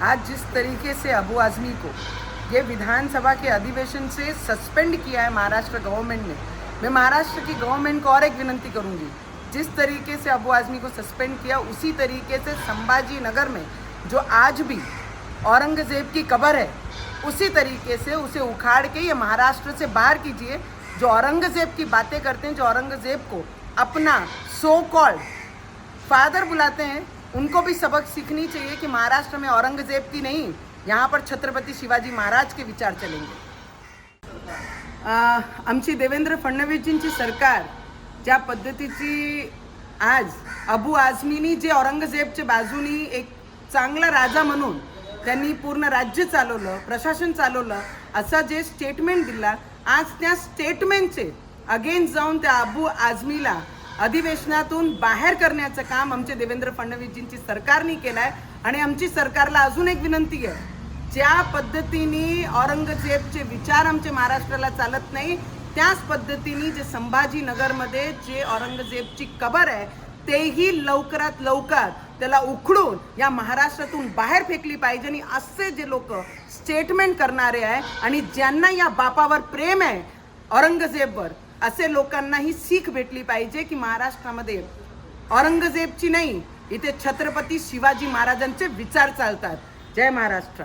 आज जिस तरीके से अबू आज़मी को ये विधानसभा के अधिवेशन से सस्पेंड किया है महाराष्ट्र गवर्नमेंट ने, मैं महाराष्ट्र की गवर्नमेंट को और एक विनंती करूंगी, जिस तरीके से अबू आज़मी को सस्पेंड किया उसी तरीके से संभाजी नगर में जो आज भी औरंगज़ेब की कब्र है उसी तरीके से उसे उखाड़ के ये महाराष्ट्र से बाहर कीजिए। जो औरंगज़ेब की बातें करते हैं, जो औरंगज़ेब को अपना सो कॉल्ड फादर बुलाते हैं, उनको भी सबक सीखनी चाहिए कि महाराष्ट्र में औरंगज़ेब की नहीं, यहाँ पर छत्रपति शिवाजी महाराज के विचार चलेंगे। आमची देवेंद्र फडणवीसजींची सरकार ज्या पद्धतीची आज अबू आझमीनी जे औरंगजेबच्या बाजूनी एक चांगला राजा म्हणून त्यांनी पूर्ण राज्य चालवलं, प्रशासन चालवलं, असा जे स्टेटमेंट दिला, आज त्या स्टेटमेंटचे अगेन्स्ट जाऊन त्या अबू आझमीला अधिवेशनातून बाहेर करण्याचं काम आमचे देवेंद्र फडणवीसजींची सरकारने केलं आहे। आणि आमची सरकारला अजून एक विनंती आहे, ज्या पद्धतीने औरंगजेबचे विचार आमच्या महाराष्ट्राला चालत नाही, त्याच पद्धतीने जे संभाजीनगरमध्ये जे औरंगजेबची कबर आहे तेही लवकरात लवकर त्याला उखडून या महाराष्ट्रातून बाहेर फेकली पाहिजे। आणि असे जे लोक स्टेटमेंट करणारे आहे आणि ज्यांना या बापावर प्रेम आहे औरंगजेबवर, असे लोकांना ही सीख भेटली पाहिजे की महाराष्ट्रामध्ये औरंगजेबची नाही, इथे छत्रपती शिवाजी महाराजांचे विचार चालतात। जय महाराष्ट्र।